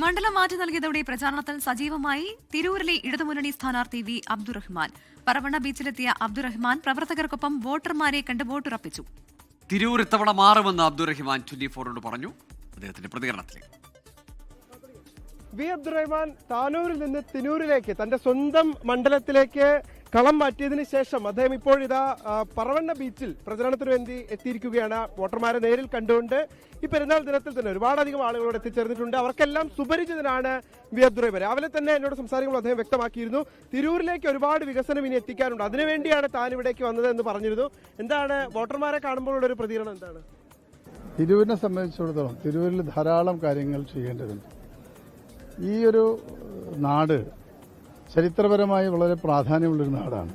മണ്ഡലം മാറ്റി നൽകിയതോടെ പ്രചാരണത്തിൽ സജീവമായി തിരൂരിലെ ഇടതുമുന്നണി സ്ഥാനാർത്ഥി വി അബ്ദുറഹ്മാൻ. പറവണ്ണ ബീച്ചിലെത്തിയ അബ്ദുറഹ്മാൻ പ്രവർത്തകർക്കൊപ്പം വോട്ടർമാരെ കണ്ട് വോട്ടുറപ്പിച്ചു. തിരൂർ ഇത്തവണ മാറുമെന്ന് അബ്ദുറഹ്മാൻ 24 പറഞ്ഞു. അദ്ദേഹത്തിന്റെ പ്രതികരണത്തിലേക്ക്. വി അബ്ദുറഹ്മാൻ താനൂരിൽ നിന്ന് തിരൂരിലേക്ക് തന്റെ സ്വന്തം മണ്ഡലത്തിലേക്ക് കളം മാറ്റിയതിനു ശേഷം അദ്ദേഹം ഇപ്പോൾ ഇതാ പറവണ്ണ ബീച്ചിൽ പ്രചരണത്തിന് വേണ്ടി എത്തിയിരിക്കുകയാണ്. വോട്ടർമാരെ നേരിൽ കണ്ടുകൊണ്ട് ഈ പെരുന്നാൾ ദിനത്തിൽ തന്നെ ഒരുപാടധികം ആളുകളോട് എത്തിച്ചേർന്നിട്ടുണ്ട്. അവർക്കെല്ലാം സുപരിചിതനാണ് വി അബ്ദുറഹ്മാൻ. രാവിലെ തന്നെ എന്നോട് സംസാരിക്കുമ്പോൾ അദ്ദേഹം വ്യക്തമാക്കിയിരുന്നു തിരൂരിലേക്ക് ഒരുപാട് വികസനം ഇനി എത്തിക്കാനുണ്ട്, അതിനുവേണ്ടിയാണ് താൻ ഇവിടേക്ക് വന്നത് എന്ന് പറഞ്ഞിരുന്നു. എന്താണ് വോട്ടർമാരെ കാണുമ്പോഴുള്ള ഒരു പ്രതികരണം എന്താണ്? തിരൂരിനെ സംബന്ധിച്ചിടത്തോളം തിരൂരിൽ ധാരാളം കാര്യങ്ങൾ ചെയ്യേണ്ടതുണ്ട്. ഈ ഒരു നാട് ചരിത്രപരമായി വളരെ പ്രാധാന്യമുള്ളൊരു നാടാണ്.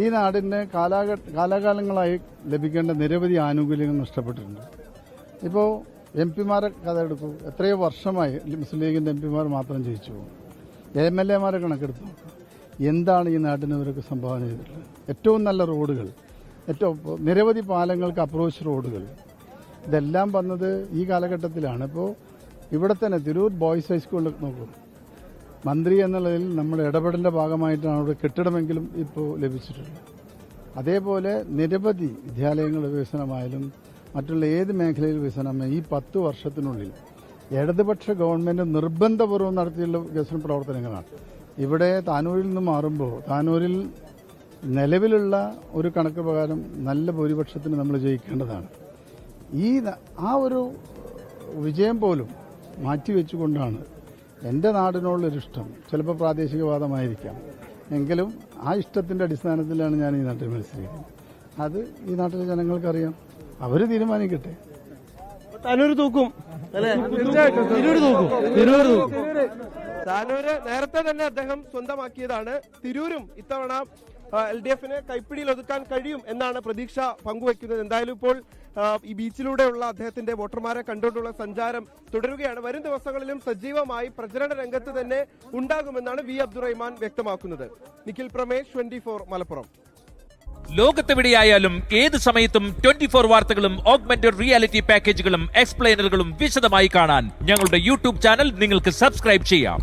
ഈ നാടിന് കാലാകാലങ്ങളായി ലഭിക്കേണ്ട നിരവധി ആനുകൂല്യങ്ങൾ നഷ്ടപ്പെട്ടിട്ടുണ്ട്. ഇപ്പോൾ എംപിമാരെ കഥ എടുക്കൂ, എത്രയോ വർഷമായി മുസ്ലിം ലീഗിന്റെ എംപിമാർ മാത്രം ജയിച്ചു പോകും. MLA മാരെ കണക്കെടുത്ത് നോക്കുക, എന്താണ് ഈ നാടിന് ഇവരൊക്കെ സംഭാവന ചെയ്തിട്ടുള്ളത്? ഏറ്റവും നല്ല റോഡുകൾ, നിരവധി പാലങ്ങൾക്ക് അപ്രോച്ച് റോഡുകൾ, ഇതെല്ലാം വന്നത് ഈ കാലഘട്ടത്തിലാണ്. ഇപ്പോൾ ഇവിടെ തന്നെ തിരൂർ ബോയ്സ് ഹൈസ്കൂളിൽ നോക്കൂ, മന്ത്രി എന്നുള്ളതിൽ നമ്മുടെ ഇടപെടലിന്റെ ഭാഗമായിട്ടാണ് അവിടെ കെട്ടിടമെങ്കിലും ഇപ്പോൾ ലഭിച്ചിട്ടുള്ളത്. അതേപോലെ നിരവധി വിദ്യാലയങ്ങളുടെ വികസനമായാലും മറ്റുള്ള ഏത് മേഖലയിൽ വികസനമായാലും ഈ 10 വർഷത്തിനുള്ളിൽ ഇടതുപക്ഷ ഗവൺമെന്റ് നിർബന്ധപൂർവ്വം നടത്തിയുള്ള വികസന പ്രവർത്തനങ്ങളാണ്. ഇവിടെ താനൂരിൽ നിന്ന് മാറുമ്പോൾ താനൂരിൽ നിലവിലുള്ള ഒരു കണക്ക് പ്രകാരം നല്ല ഭൂരിപക്ഷത്തിന് നമ്മൾ ജയിക്കേണ്ടതാണ്. ആ ഒരു വിജയം പോലും മാറ്റിവെച്ചുകൊണ്ടാണ് എൻ്റെ നാടിനോടുള്ളൊരിഷ്ടം, ചിലപ്പോൾ പ്രാദേശികവാദമായിരിക്കാം, എങ്കിലും ആ ഇഷ്ടത്തിന്റെ അടിസ്ഥാനത്തിലാണ് ഞാൻ ഈ നാട്ടിൽ മത്സരിക്കുന്നത്. അത് ഈ നാട്ടിലെ ജനങ്ങൾക്കറിയാം, അവർ തീരുമാനിക്കട്ടെ. താനൂര് തൂക്കും, താനൂര് നേരത്തെ തന്നെ അദ്ദേഹം സ്വന്തമാക്കിയതാണ്. തിരൂരും ഇത്തവണ LDF-ന് കൈപ്പിടിയിൽ ഒതുക്കാൻ കഴിയും എന്നാണ് പ്രതീക്ഷ പങ്കുവയ്ക്കുന്നത്. എന്തായാലും ഇപ്പോൾ ഈ ബീച്ചിലൂടെയുള്ള അദ്ദേഹത്തിന്റെ വോട്ടർമാരെ കണ്ടുകൊണ്ടുള്ള സഞ്ചാരം തുടരുകയാണ്. വരും ദിവസങ്ങളിലും സജീവമായി പ്രചരണ രംഗത്ത് തന്നെ ഉണ്ടാകുമെന്നാണ് വി അബ്ദുറഹ്മാൻ വ്യക്തമാക്കുന്നത്. നിഖിൽ പ്രമേഷ്, 24 മലപ്പുറം. ലോകത്തെവിടെയായാലും ഏത് സമയത്തും 24 വാർത്തകളും ഓഗ്മെന്റഡ് റിയാലിറ്റി പാക്കേജുകളും എക്സ്പ്ലെയിനറുകളും വിശദമായി കാണാൻ ഞങ്ങളുടെ YouTube ചാനൽ നിങ്ങൾക്ക് സബ്സ്ക്രൈബ് ചെയ്യാം.